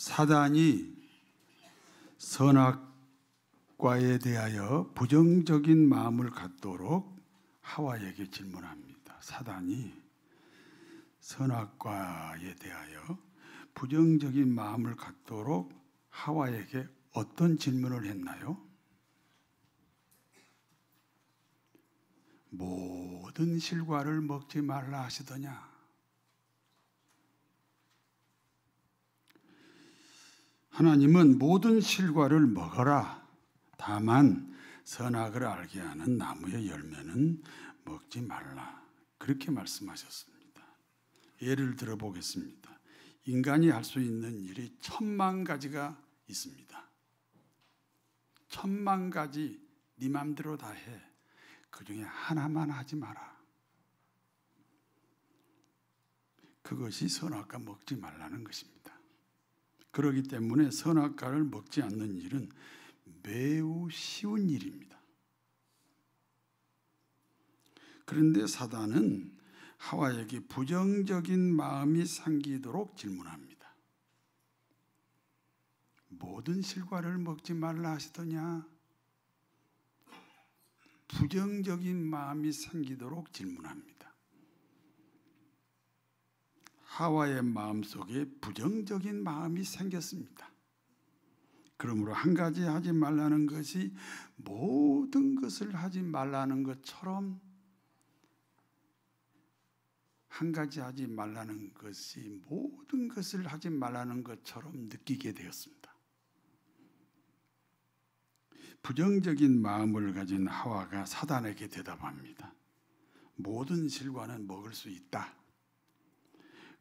사단이 선악과에 대하여 부정적인 마음을 갖도록 하와에게 질문합니다. 사단이 선악과에 대하여 부정적인 마음을 갖도록 하와에게 어떤 질문을 했나요? 모든 실과를 먹지 말라 하시더냐? 하나님은 모든 실과를 먹어라. 다만 선악을 알게 하는 나무의 열매는 먹지 말라. 그렇게 말씀하셨습니다. 예를 들어 보겠습니다. 인간이 할 수 있는 일이 1000만 가지가 있습니다. 1000만 가지 네 맘대로 다 해. 그 중에 하나만 하지 마라. 그것이 선악과 먹지 말라는 것입니다. 그렇기 때문에 선악과를 먹지 않는 일은 매우 쉬운 일입니다. 그런데 사단은 하와에게 부정적인 마음이 생기도록 질문합니다. 모든 실과를 먹지 말라 하시더냐? 부정적인 마음이 생기도록 질문합니다. 하와의 마음속에 부정적인 마음이 생겼습니다. 그러므로 한 가지 하지 말라는 것이 모든 것을 하지 말라는 것처럼, 한 가지 하지 말라는 것이 모든 것을 하지 말라는 것처럼 느끼게 되었습니다. 부정적인 마음을 가진 하와가 사단에게 대답합니다. 모든 실과는 먹을 수 있다.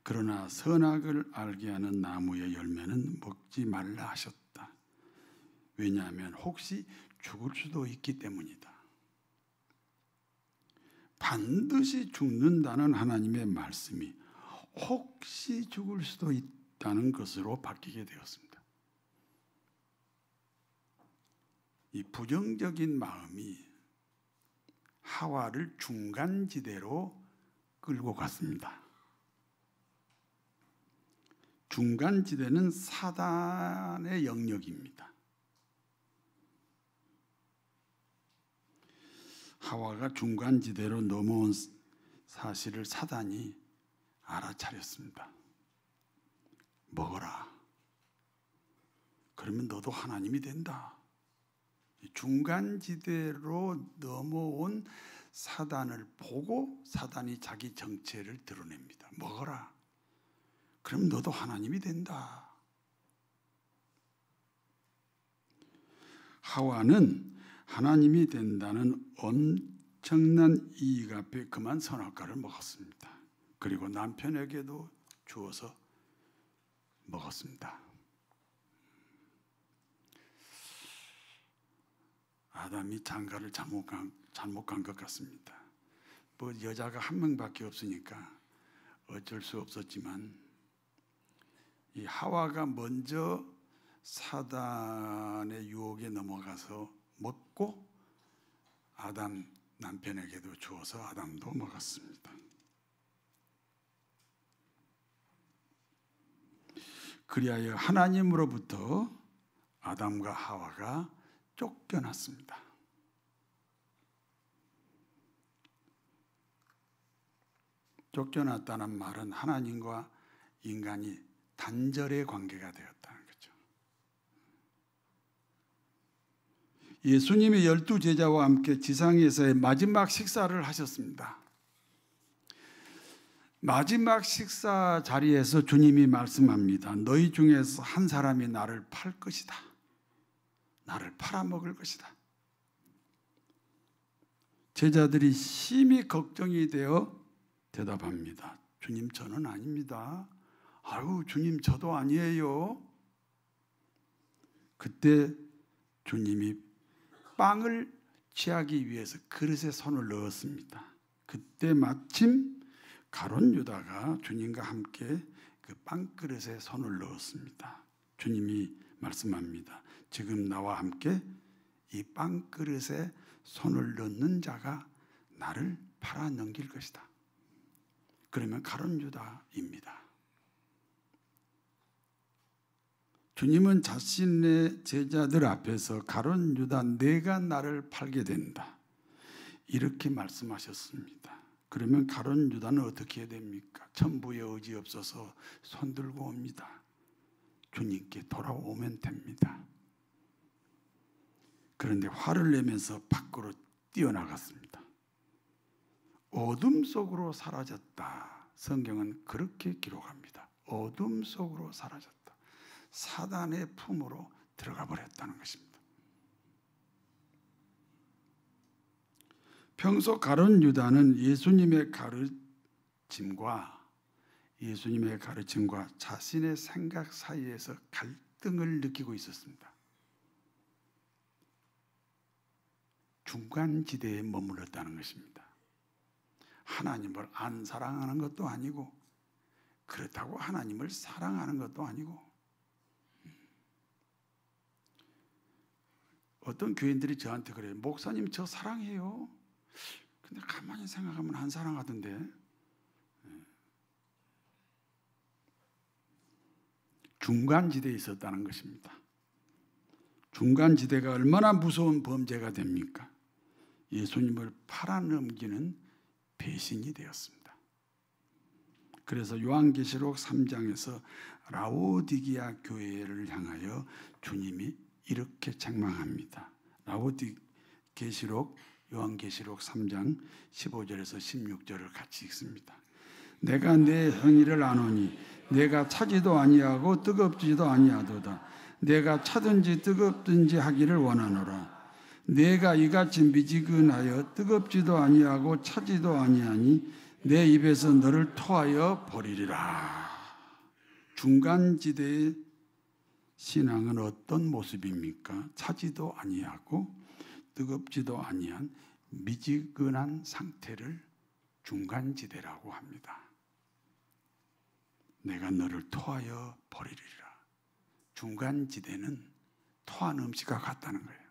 그러나 선악을 알게 하는 나무의 열매는 먹지 말라 하셨다. 왜냐하면 혹시 죽을 수도 있기 때문이다. 반드시 죽는다는 하나님의 말씀이 혹시 죽을 수도 있다는 것으로 바뀌게 되었습니다. 이 부정적인 마음이 하와를 중간지대로 끌고 갔습니다. 중간지대는 사단의 영역입니다. 하와가 중간지대로 넘어온 사실을 사단이 알아차렸습니다. 먹어라. 그러면 너도 하나님이 된다. 중간지대로 넘어온 사단을 보고 사단이 자기 정체를 드러냅니다. 먹어라. 그럼 너도 하나님이 된다. 하와는 하나님이 된다는 엄청난 이익 앞에 그만 선악과를 먹었습니다. 그리고 남편에게도 주어서 먹었습니다. 아담이 장가를 잘못 간 것 같습니다. 뭐 여자가 한 명밖에 없으니까 어쩔 수 없었지만 이 하와가 먼저 사단의 유혹에 넘어가서 먹고 아담 남편에게도 주어서 아담도 먹었습니다. 그리하여 하나님으로부터 아담과 하와가 쫓겨났습니다. 쫓겨났다는 말은 하나님과 인간이 단절의 관계가 되었다는 거죠. 예수님이 12제자와 함께 지상에서의 마지막 식사를 하셨습니다. 마지막 식사 자리에서 주님이 말씀합니다. 너희 중에서 한 사람이 나를 팔 것이다. 나를 팔아먹을 것이다. 제자들이 심히 걱정이 되어 대답합니다. 주님, 저는 아닙니다. 아유, 주님, 저도 아니에요. 그때 주님이 빵을 취하기 위해서 그릇에 손을 넣었습니다. 그때 마침 가룟 유다가 주님과 함께 그 빵그릇에 손을 넣었습니다. 주님이 말씀합니다. 지금 나와 함께 이 빵그릇에 손을 넣는 자가 나를 팔아 넘길 것이다. 그러면 가룟 유다입니다. 주님은 자신의 제자들 앞에서 가룟 유다 내가 나를 팔게 된다 이렇게 말씀하셨습니다. 그러면 가룟 유다는 어떻게 해야 됩니까? 천부의 의지 없어서 손들고 옵니다. 주님께 돌아오면 됩니다. 그런데 화를 내면서 밖으로 뛰어나갔습니다. 어둠 속으로 사라졌다. 성경은 그렇게 기록합니다. 어둠 속으로 사라졌다. 사단의 품으로 들어가 버렸다는 것입니다. 평소 가룟 유다는 예수님의 가르침과 자신의 생각 사이에서 갈등을 느끼고 있었습니다. 중간지대에 머물렀다는 것입니다. 하나님을 안 사랑하는 것도 아니고 그렇다고 하나님을 사랑하는 것도 아니고 어떤 교인들이 저한테 그래요. 목사님 저 사랑해요. 근데 가만히 생각하면 안 사랑하던데. 중간지대에 있었다는 것입니다. 중간지대가 얼마나 무서운 범죄가 됩니까? 예수님을 팔아넘기는 배신이 되었습니다. 그래서 요한계시록 3장에서 라오디게아 교회를 향하여 주님이 이렇게 책망합니다. 요한계시록 3장 15절에서 16절을 같이 읽습니다. 내가 내 행위를 아노니 내가 차지도 아니하고 뜨겁지도 아니하도다. 내가 차든지 뜨겁든지 하기를 원하노라. 내가 이같이 미지근하여 뜨겁지도 아니하고 차지도 아니하니 내 입에서 너를 토하여 버리리라. 중간지대의 신앙은 어떤 모습입니까? 차지도 아니하고 뜨겁지도 아니한 미지근한 상태를 중간지대라고 합니다. 내가 너를 토하여 버리리라. 중간지대는 토한 음식과 같다는 거예요.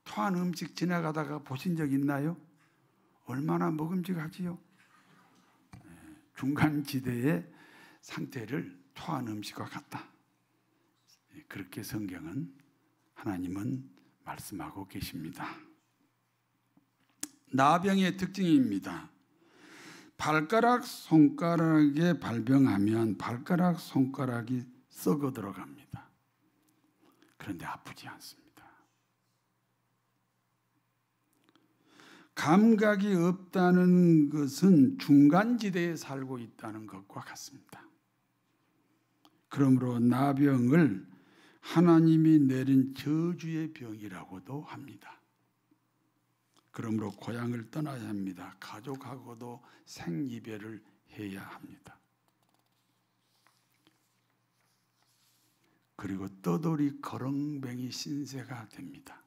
토한 음식 지나가다가 보신 적 있나요? 얼마나 먹음직하지요? 중간지대의 상태를 토한 음식과 같다. 그렇게 성경은 하나님은 말씀하고 계십니다. 나병의 특징입니다. 발가락 손가락에 발병하면 발가락 손가락이 썩어 들어갑니다. 그런데 아프지 않습니다. 감각이 없다는 것은 중간지대에 살고 있다는 것과 같습니다. 그러므로 나병을 하나님이 내린 저주의 병이라고도 합니다. 그러므로 고향을 떠나야 합니다. 가족하고도 생이별을 해야 합니다. 그리고 떠돌이 거렁뱅이 신세가 됩니다.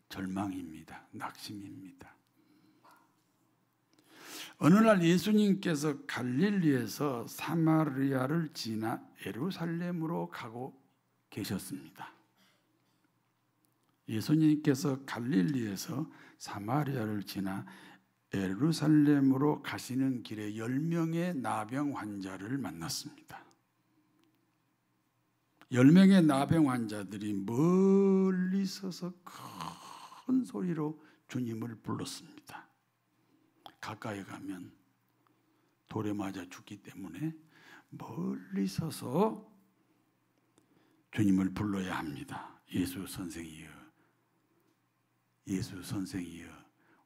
절망입니다. 낙심입니다. 어느 날 예수님께서 갈릴리에서 사마리아를 지나 예루살렘으로 가고 계셨습니다. 예수님께서 갈릴리에서 사마리아를 지나 예루살렘으로 가시는 길에 10명의 나병 환자를 만났습니다. 10명의 나병 환자들이 멀리 서서 큰 소리로 주님을 불렀습니다. 가까이 가면 돌에 맞아 죽기 때문에 멀리 서서 주님을 불러야 합니다. 예수 선생이여, 예수 선생이여,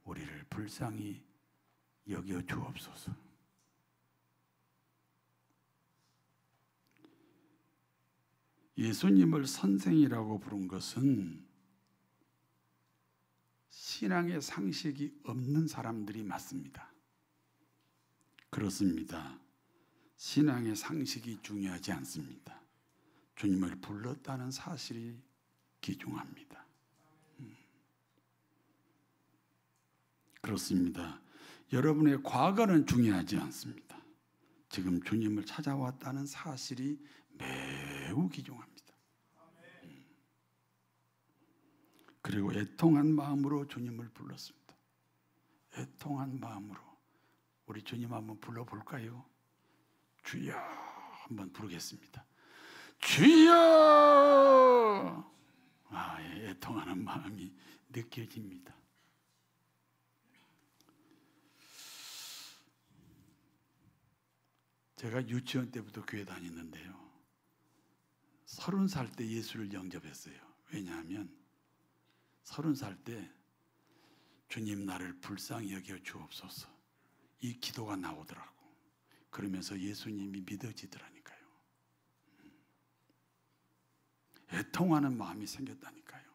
우리를 불쌍히 여겨 주옵소서. 예수님을 선생이라고 부른 것은 신앙의 상식이 없는 사람들이 맞습니다. 그렇습니다. 신앙의 상식이 중요하지 않습니다. 주님을 불렀다는 사실이 귀중합니다. 그렇습니다. 여러분의 과거는 중요하지 않습니다. 지금 주님을 찾아왔다는 사실이 매우 귀중합니다. 그리고 애통한 마음으로 주님을 불렀습니다. 애통한 마음으로. 우리 주님 한번 불러볼까요? 주여 한번 부르겠습니다. 주여! 애통하는 마음이 느껴집니다. 제가 유치원 때부터 교회 다녔는데요. 30살 때 예수를 영접했어요. 왜냐하면 30살 때 주님 나를 불쌍히 여겨 주옵소서 이 기도가 나오더라고. 그러면서 예수님이 믿어지더라니까요. 애통하는 마음이 생겼다니까요.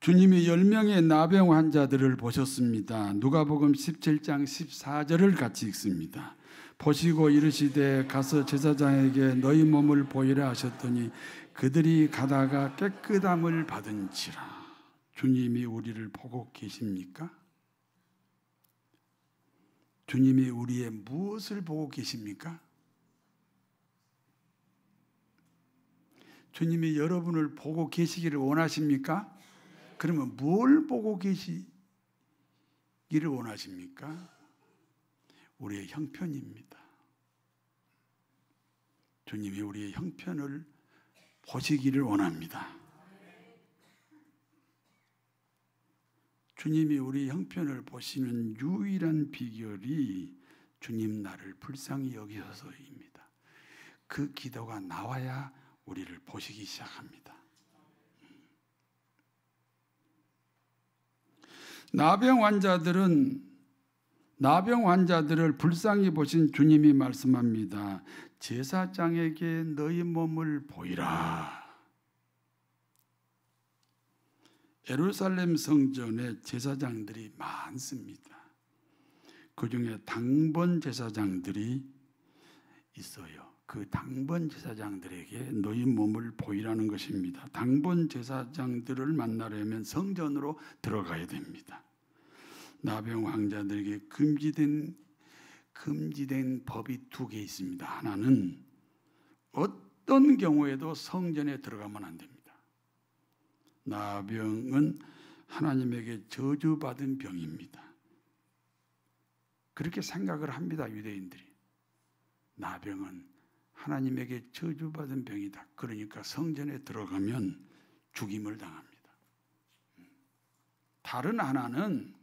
주님이 10명의 나병 환자들을 보셨습니다. 누가복음 17장 14절을 같이 읽습니다. 보시고 이르시되 가서 제사장에게 너희 몸을 보이라 하셨더니 그들이 가다가 깨끗함을 받은지라. 주님이 우리를 보고 계십니까? 주님이 우리의 무엇을 보고 계십니까? 주님이 여러분을 보고 계시기를 원하십니까? 그러면 뭘 보고 계시기를 원하십니까? 우리의 형편입니다. 주님이 우리의 형편을 보시기를 원합니다. 주님이 우리 형편을 보시는 유일한 비결이 주님 나를 불쌍히 여기셔서입니다. 그 기도가 나와야 우리를 보시기 시작합니다. 나병 환자들을 불쌍히 보신 주님이 말씀합니다. 제사장에게 너희 몸을 보이라. 예루살렘 성전에 제사장들이 많습니다. 그 중에 당번 제사장들이 있어요. 그 당번 제사장들에게 너희 몸을 보이라는 것입니다. 당번 제사장들을 만나려면 성전으로 들어가야 됩니다. 나병 환자들에게 금지된 법이 2개 있습니다. 하나는 어떤 경우에도 성전에 들어가면 안 됩니다. 나병은 하나님에게 저주받은 병입니다. 그렇게 생각을 합니다. 유대인들이. 나병은 하나님에게 저주받은 병이다. 그러니까 성전에 들어가면 죽임을 당합니다. 다른 하나는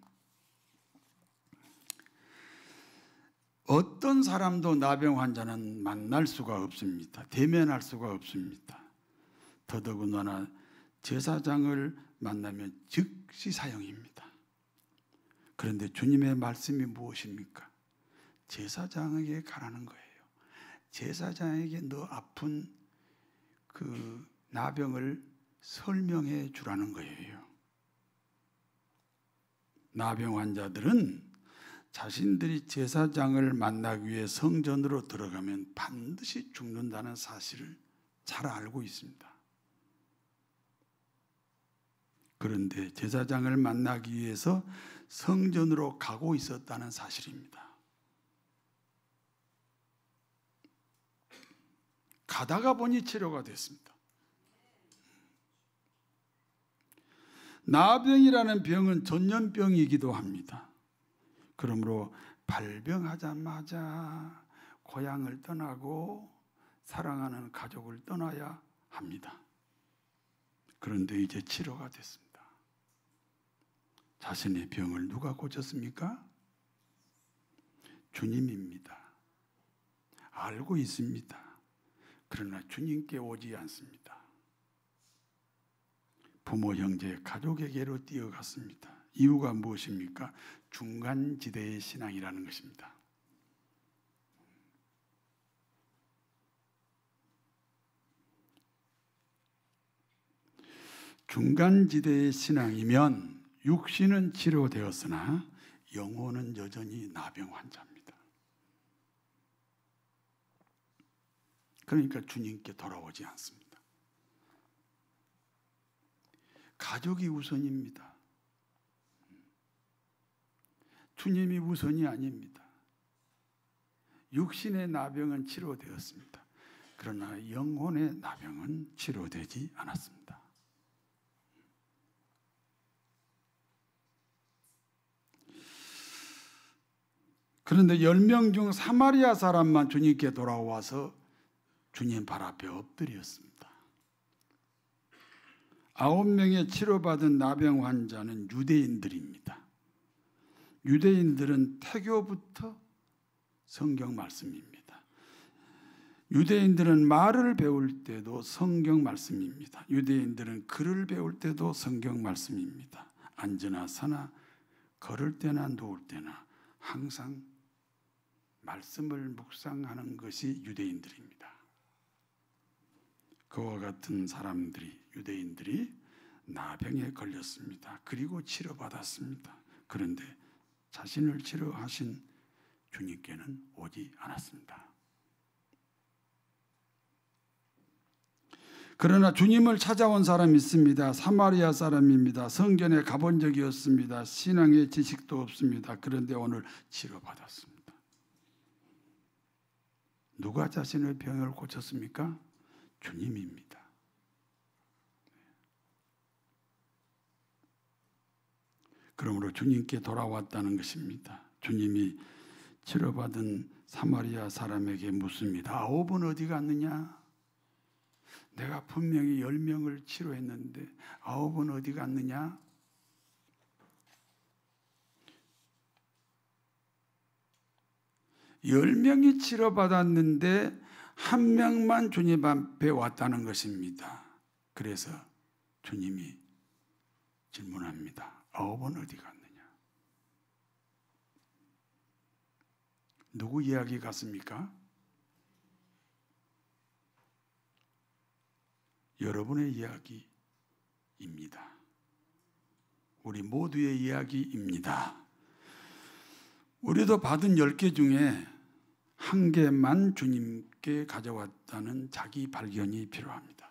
어떤 사람도 나병 환자는 만날 수가 없습니다. 대면할 수가 없습니다. 더더군다나 제사장을 만나면 즉시 사형입니다. 그런데 주님의 말씀이 무엇입니까? 제사장에게 가라는 거예요. 제사장에게 너 아픈 그 나병을 설명해 주라는 거예요. 나병 환자들은 자신들이 제사장을 만나기 위해 성전으로 들어가면 반드시 죽는다는 사실을 잘 알고 있습니다. 그런데 제사장을 만나기 위해서 성전으로 가고 있었다는 사실입니다. 가다가 보니 치료가 됐습니다. 나병이라는 병은 전염병이기도 합니다. 그러므로 발병하자마자 고향을 떠나고 사랑하는 가족을 떠나야 합니다. 그런데 이제 치료가 됐습니다. 자신의 병을 누가 고쳤습니까? 주님입니다. 알고 있습니다. 그러나 주님께 오지 않습니다. 부모, 형제, 가족에게로 뛰어갔습니다. 이유가 무엇입니까? 중간지대의 신앙이라는 것입니다. 중간지대의 신앙이면 육신은 치료되었으나 영혼은 여전히 나병 환자입니다. 그러니까 주님께 돌아오지 않습니다. 가족이 우선입니다. 주님이 우선이 아닙니다. 육신의 나병은 치료되었습니다. 그러나 영혼의 나병은 치료되지 않았습니다. 그런데 10명 중 사마리아 사람만 주님께 돌아와서 주님 발 앞에 엎드렸습니다. 9명의 치료받은 나병 환자는 유대인들입니다. 유대인들은 태교부터 성경 말씀입니다. 유대인들은 말을 배울 때도 성경 말씀입니다. 유대인들은 글을 배울 때도 성경 말씀입니다. 앉으나 서나 걸을 때나 누울 때나 항상 말씀을 묵상하는 것이 유대인들입니다. 그와 같은 사람들이, 유대인들이 나병에 걸렸습니다. 그리고 치료받았습니다. 그런데 자신을 치료하신 주님께는 오지 않았습니다. 그러나 주님을 찾아온 사람이 있습니다. 사마리아 사람입니다. 성전에 가본 적이 없습니다. 신앙의 지식도 없습니다. 그런데 오늘 치료받았습니다. 누가 자신의 병을 고쳤습니까? 주님입니다. 그러므로 주님께 돌아왔다는 것입니다. 주님이 치료받은 사마리아 사람에게 묻습니다. 9은 어디 갔느냐? 내가 분명히 10명을 치료했는데 9은 어디 갔느냐? 열 명이 치료받았는데 1명만 주님 앞에 왔다는 것입니다. 그래서 주님이 질문합니다. 9은 어디 갔느냐? 누구 이야기 같습니까? 여러분의 이야기입니다. 우리 모두의 이야기입니다. 우리도 받은 10개 중에 1개만 주님께 가져왔다는 자기 발견이 필요합니다.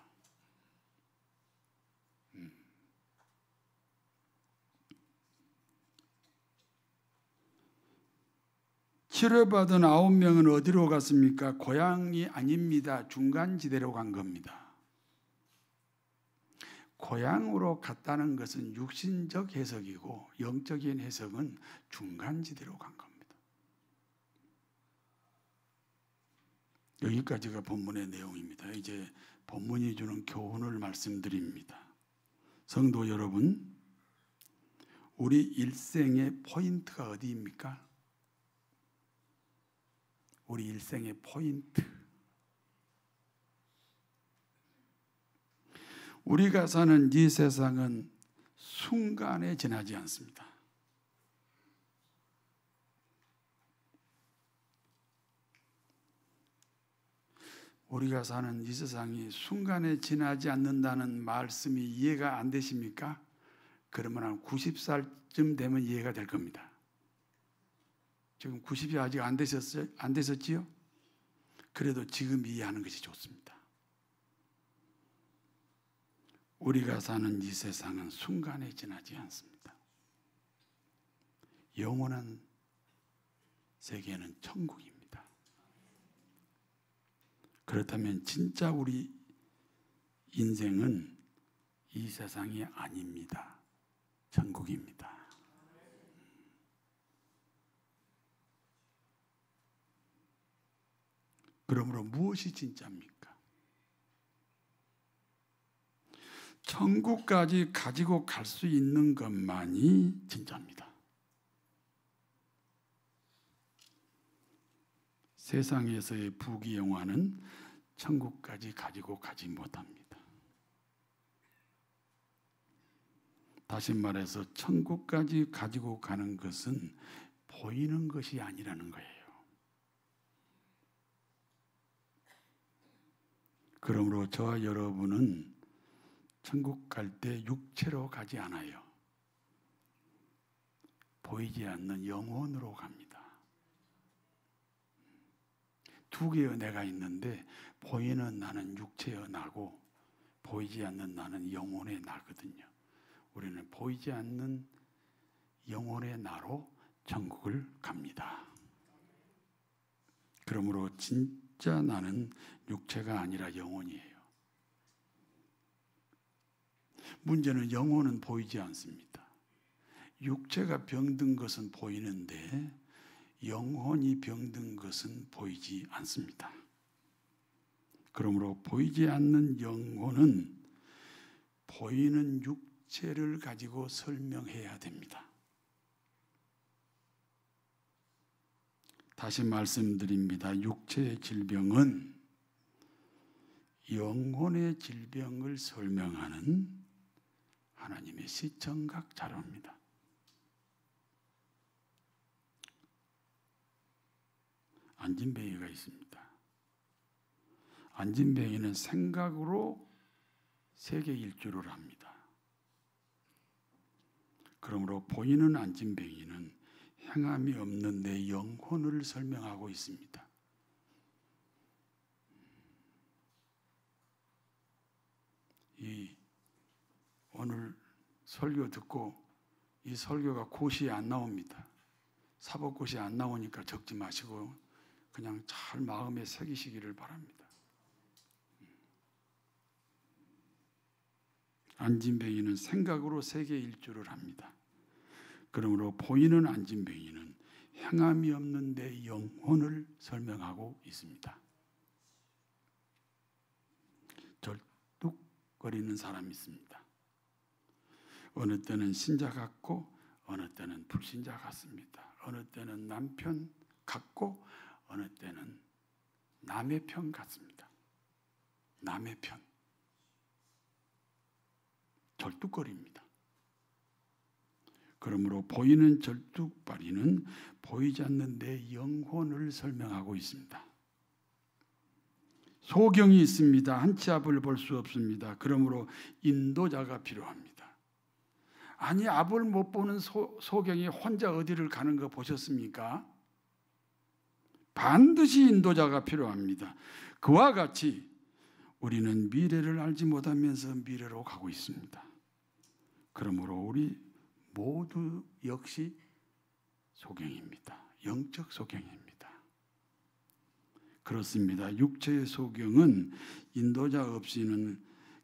치료받은 9명은 어디로 갔습니까? 고향이 아닙니다. 중간지대로 간 겁니다. 고향으로 갔다는 것은 육신적 해석이고 영적인 해석은 중간지대로 간 겁니다. 여기까지가 본문의 내용입니다. 이제 본문이 주는 교훈을 말씀드립니다. 성도 여러분, 우리 일생의 포인트가 어디입니까? 우리 일생의 포인트. 우리가 사는 이 세상은 순간에 지나지 않습니다. 우리가 사는 이 세상이 순간에 지나지 않는다는 말씀이 이해가 안 되십니까? 그러면 한 90살쯤 되면 이해가 될 겁니다. 지금 90이 아직 안 되셨지요? 그래도 지금 이해하는 것이 좋습니다. 우리가 사는 이 세상은 순간에 지나지 않습니다. 영원한 세계는 천국입니다. 그렇다면 진짜 우리 인생은 이 세상이 아닙니다. 천국입니다. 그러므로 무엇이 진짜입니까? 천국까지 가지고 갈 수 있는 것만이 진짜입니다. 세상에서의 부귀영화는 천국까지 가지고 가지 못합니다. 다시 말해서 천국까지 가지고 가는 것은 보이는 것이 아니라는 거예요. 그러므로 저와 여러분은 천국 갈 때 육체로 가지 않아요. 보이지 않는 영혼으로 갑니다. 두 개의 내가 있는데 보이는 나는 육체의 나고 보이지 않는 나는 영혼의 나거든요. 우리는 보이지 않는 영혼의 나로 천국을 갑니다. 그러므로 진짜 나는 육체가 아니라 영혼이에요. 문제는 영혼은 보이지 않습니다. 육체가 병든 것은 보이는데 영혼이 병든 것은 보이지 않습니다. 그러므로 보이지 않는 영혼은 보이는 육체를 가지고 설명해야 됩니다. 다시 말씀드립니다. 육체의 질병은 영혼의 질병을 설명하는 하나님의 시청각 자료입니다. 안진뱅이가 있습니다. 안진뱅이는 생각으로 세계 일주를 합니다. 그러므로 보이는 안진뱅이는 행함이 없는 내 영혼을 설명하고 있습니다. 오늘 설교 듣고 이 설교가 고시에 안 나옵니다. 사법고시에 안 나오니까 적지 마시고 그냥 잘 마음에 새기시기를 바랍니다. 안진뱅이는 생각으로 세계 일주를 합니다. 그러므로 보이는 안진뱅이는 행함이 없는 내 영혼을 설명하고 있습니다. 절뚝거리는 사람이 있습니다. 어느 때는 신자 같고 어느 때는 불신자 같습니다. 어느 때는 남편 같고 어느 때는 남의 편 같습니다. 남의 편. 절뚝거립니다. 그러므로 보이는 절뚝발이는 보이지 않는 내 영혼을 설명하고 있습니다. 소경이 있습니다. 한 치 앞을 볼 수 없습니다. 그러므로 인도자가 필요합니다. 아니, 앞을 못 보는 소경이 혼자 어디를 가는 거 보셨습니까? 반드시 인도자가 필요합니다. 그와 같이 우리는 미래를 알지 못하면서 미래로 가고 있습니다. 그러므로 우리 모두 역시 소경입니다. 영적 소경입니다. 그렇습니다. 육체의 소경은 인도자 없이는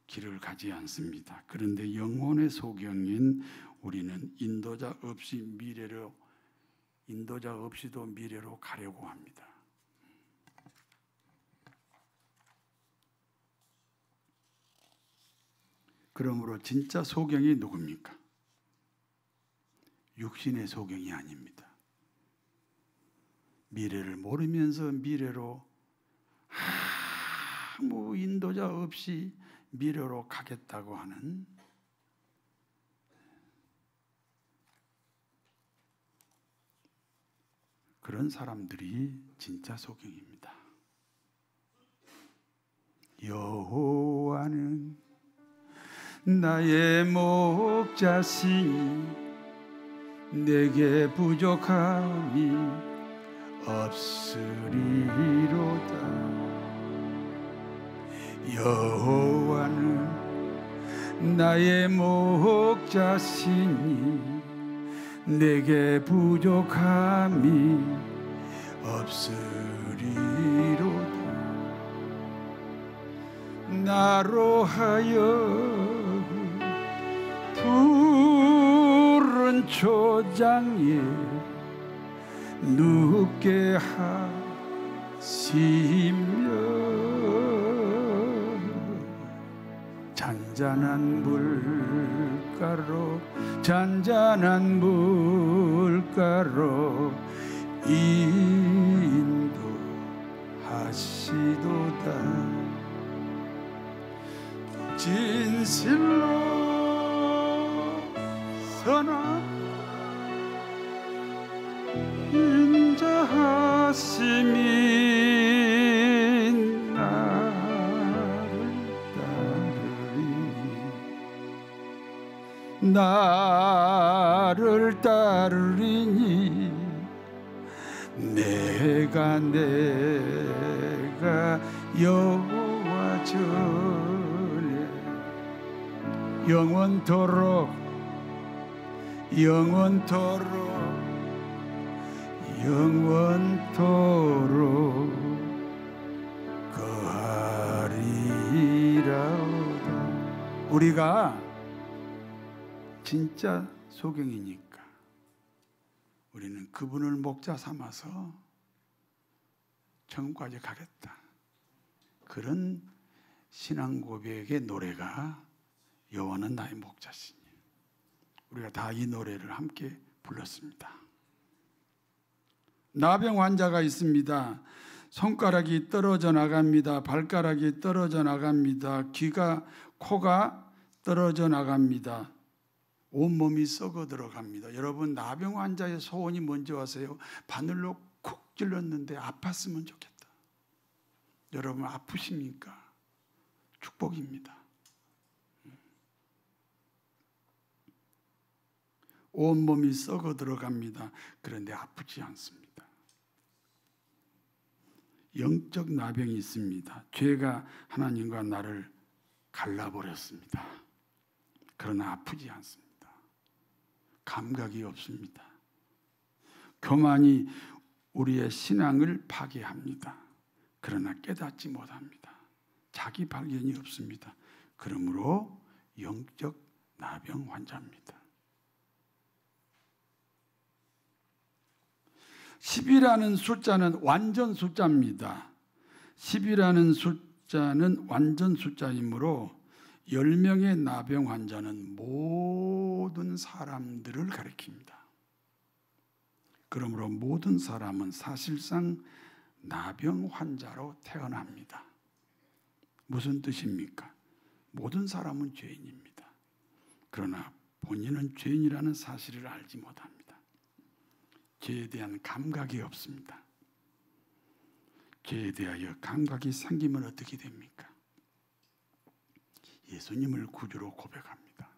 길을 가지 않습니다. 그런데 영혼의 소경인 우리는 인도자 없이도 미래로 가려고 합니다. 그러므로 진짜 소경이 누굽니까? 육신의 소경이 아닙니다. 미래를 모르면서 미래로 아무 인도자 없이 미래로 가겠다고 하는 그런 사람들이 진짜 소경입니다. 여호와는 나의 목자시니 내게 부족함이 없으리로다. 여호와는 나의 목자시니 내게 부족함이 없으리로다. 나로 하여금 푸른 초장에 눕게 하시며 잔잔한 물가로 인도하시도다. 진실로 선한 인자하심이 나를 따르리니 내가 여호와 전에 영원토록 거하리라오다. 우리가 진짜 소경이니까 우리는 그분을 목자 삼아서 천국까지 가겠다. 그런 신앙 고백의 노래가 여호와는 나의 목자시니. 우리가 다 이 노래를 함께 불렀습니다. 나병 환자가 있습니다. 손가락이 떨어져 나갑니다. 발가락이 떨어져 나갑니다. 귀가, 코가 떨어져 나갑니다. 온몸이 썩어 들어갑니다. 여러분, 나병 환자의 소원이 뭔지 아세요? 바늘로 콕 찔렀는데 아팠으면 좋겠다. 여러분, 아프십니까? 축복입니다. 온몸이 썩어 들어갑니다. 그런데 아프지 않습니다. 영적 나병이 있습니다. 죄가 하나님과 나를 갈라버렸습니다. 그러나 아프지 않습니다. 감각이 없습니다. 교만이 우리의 신앙을 파괴합니다. 그러나 깨닫지 못합니다. 자기 발견이 없습니다. 그러므로 영적 나병 환자입니다. 10이라는 숫자는 완전 숫자입니다. 10이라는 숫자는 완전 숫자이므로 10명의 나병 환자는 모든 사람들을 가리킵니다. 그러므로 모든 사람은 사실상 나병 환자로 태어납니다. 무슨 뜻입니까? 모든 사람은 죄인입니다. 그러나 본인은 죄인이라는 사실을 알지 못합니다. 죄에 대한 감각이 없습니다. 죄에 대하여 감각이 생기면 어떻게 됩니까? 예수님을 구주로 고백합니다.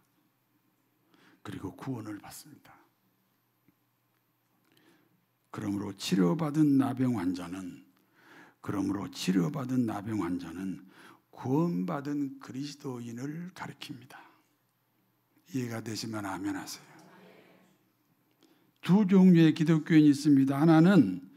그리고 구원을 받습니다. 그러므로 치료받은 나병 환자는 구원받은 그리스도인을 가리킵니다. 이해가 되시면 아멘 하세요. 두 종류의 기독교인이 있습니다. 하나는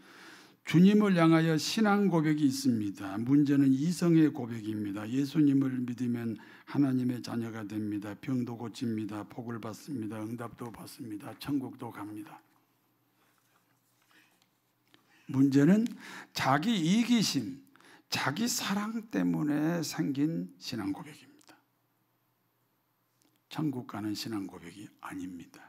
주님을 향하여 신앙 고백이 있습니다. 문제는 이성의 고백입니다. 예수님을 믿으면 하나님의 자녀가 됩니다. 병도 고칩니다. 복을 받습니다. 응답도 받습니다. 천국도 갑니다. 문제는 자기 이기심, 자기 사랑 때문에 생긴 신앙 고백입니다. 천국 가는 신앙 고백이 아닙니다.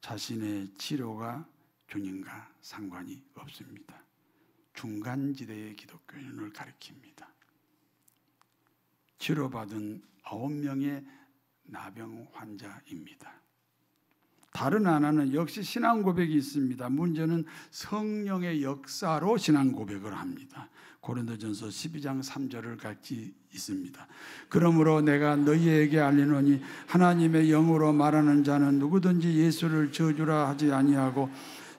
자신의 치료가 주님과 상관이 없습니다. 중간지대의 기독교인을 가리킵니다. 치료받은 9명의 나병 환자입니다. 다른 하나는 역시 신앙 고백이 있습니다. 문제는 성령의 역사로 신앙 고백을 합니다. 고린도전서 12장 3절을 같이 있습니다. 그러므로 내가 너희에게 알리노니 하나님의 영으로 말하는 자는 누구든지 예수를 저주라 하지 아니하고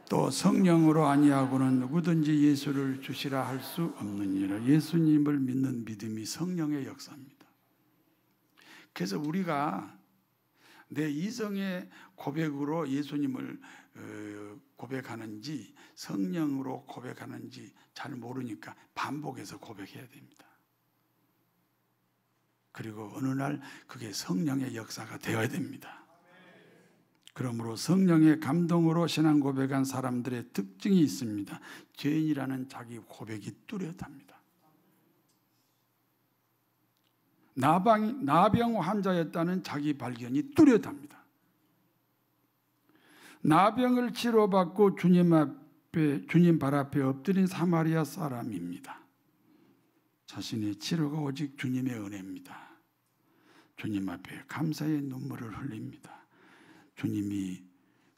또 성령으로 아니하고는 누구든지 예수를 주시라 할 수 없느니라. 예수님을 믿는 믿음이 성령의 역사입니다. 그래서 우리가 내 이성의 고백으로 예수님을 고백하는지 성령으로 고백하는지 잘 모르니까 반복해서 고백해야 됩니다. 그리고 어느 날 그게 성령의 역사가 되어야 됩니다. 그러므로 성령의 감동으로 신앙 고백한 사람들의 특징이 있습니다. 죄인이라는 자기 고백이 뚜렷합니다. 나병 환자였다는 자기 발견이 뚜렷합니다. 나병을 치료받고 주님 발 앞에 엎드린 사마리아 사람입니다. 자신의 치료가 오직 주님의 은혜입니다. 주님 앞에 감사의 눈물을 흘립니다. 주님이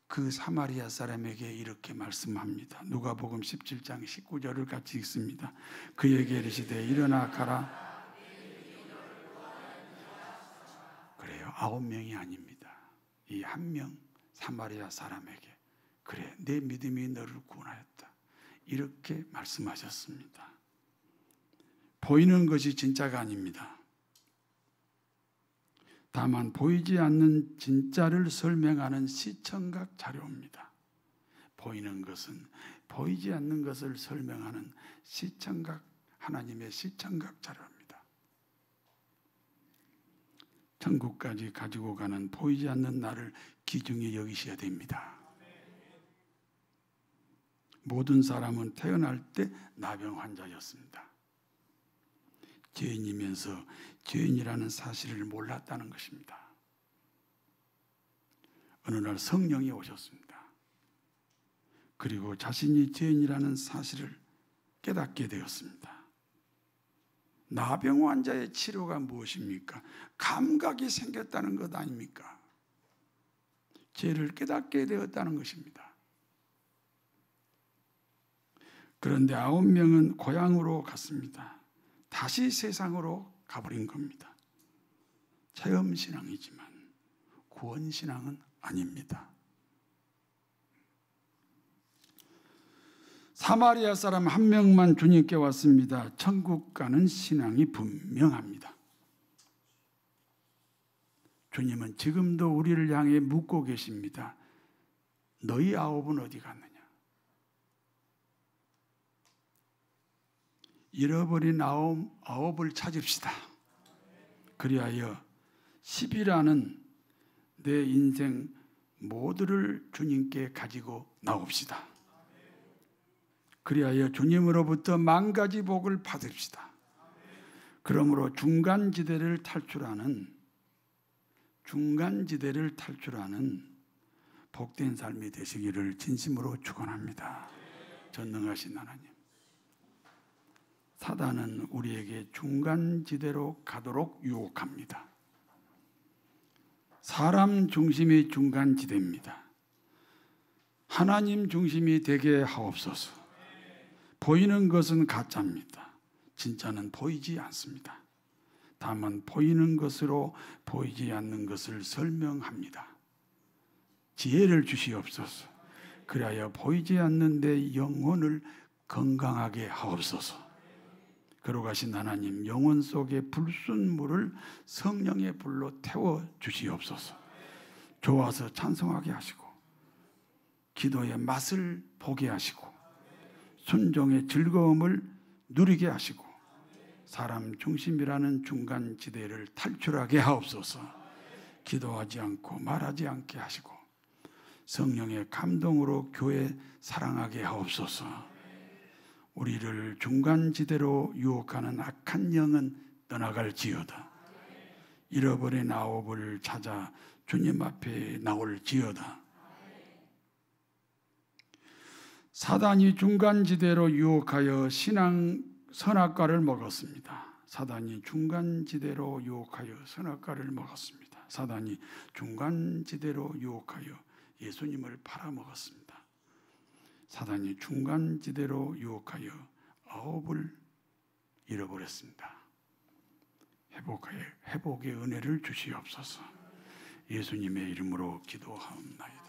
그 사마리아 사람에게 이렇게 말씀합니다. 누가복음 17장 19절을 같이 읽습니다. 그에게 이르시되 일어나 가라. 그래요. 9명이 아닙니다. 이 한 명 사마리아 사람에게 그래 내 믿음이 너를 구원하였다. 이렇게 말씀하셨습니다. 보이는 것이 진짜가 아닙니다. 다만 보이지 않는 진짜를 설명하는 시청각 자료입니다. 보이는 것은 보이지 않는 것을 설명하는 시청각, 하나님의 시청각 자료입니다. 천국까지 가지고 가는 보이지 않는 나를 귀중히 여기셔야 됩니다. 모든 사람은 태어날 때 나병 환자였습니다. 죄인이면서 죄인이라는 사실을 몰랐다는 것입니다. 어느 날 성령이 오셨습니다. 그리고 자신이 죄인이라는 사실을 깨닫게 되었습니다. 나병 환자의 치료가 무엇입니까? 감각이 생겼다는 것 아닙니까? 죄를 깨닫게 되었다는 것입니다. 그런데 9명은 고향으로 갔습니다. 다시 세상으로 가버린 겁니다. 체험신앙이지만 구원신앙은 아닙니다. 사마리아 사람 한 명만 주님께 왔습니다. 천국 가는 신앙이 분명합니다. 주님은 지금도 우리를 향해 묻고 계십니다. 너희 9은 어디 갔느냐? 잃어버린 9을 찾읍시다. 그리하여 10이라는 내 인생 모두를 주님께 가지고 나옵시다. 그리하여 주님으로부터 10,000가지 복을 받읍시다. 그러므로 중간지대를 탈출하는 복된 삶이 되시기를 진심으로 축원합니다. 전능하신 하나님, 사단은 우리에게 중간지대로 가도록 유혹합니다. 사람 중심이 중간지대입니다. 하나님 중심이 되게 하옵소서. 보이는 것은 가짜입니다. 진짜는 보이지 않습니다. 다만 보이는 것으로 보이지 않는 것을 설명합니다. 지혜를 주시옵소서. 그리하여 보이지 않는 내 영혼을 건강하게 하옵소서. 거룩하신 하나님, 영혼 속의 불순물을 성령의 불로 태워 주시옵소서. 좋아서 찬송하게 하시고 기도의 맛을 보게 하시고 순종의 즐거움을 누리게 하시고 사람 중심이라는 중간지대를 탈출하게 하옵소서. 기도하지 않고 말하지 않게 하시고 성령의 감동으로 교회 사랑하게 하옵소서. 우리를 중간지대로 유혹하는 악한 영은 떠나갈지어다. 잃어버린 9을 찾아 주님 앞에 나올지어다. 사단이 중간지대로 유혹하여 신앙 선악과를 먹었습니다. 사단이 중간지대로 유혹하여 선악과를 먹었습니다. 사단이 중간지대로 유혹하여 예수님을 팔아먹었습니다. 사단이 중간지대로 유혹하여 9을 잃어버렸습니다. 회복의 은혜를 주시옵소서. 예수님의 이름으로 기도하옵나이다.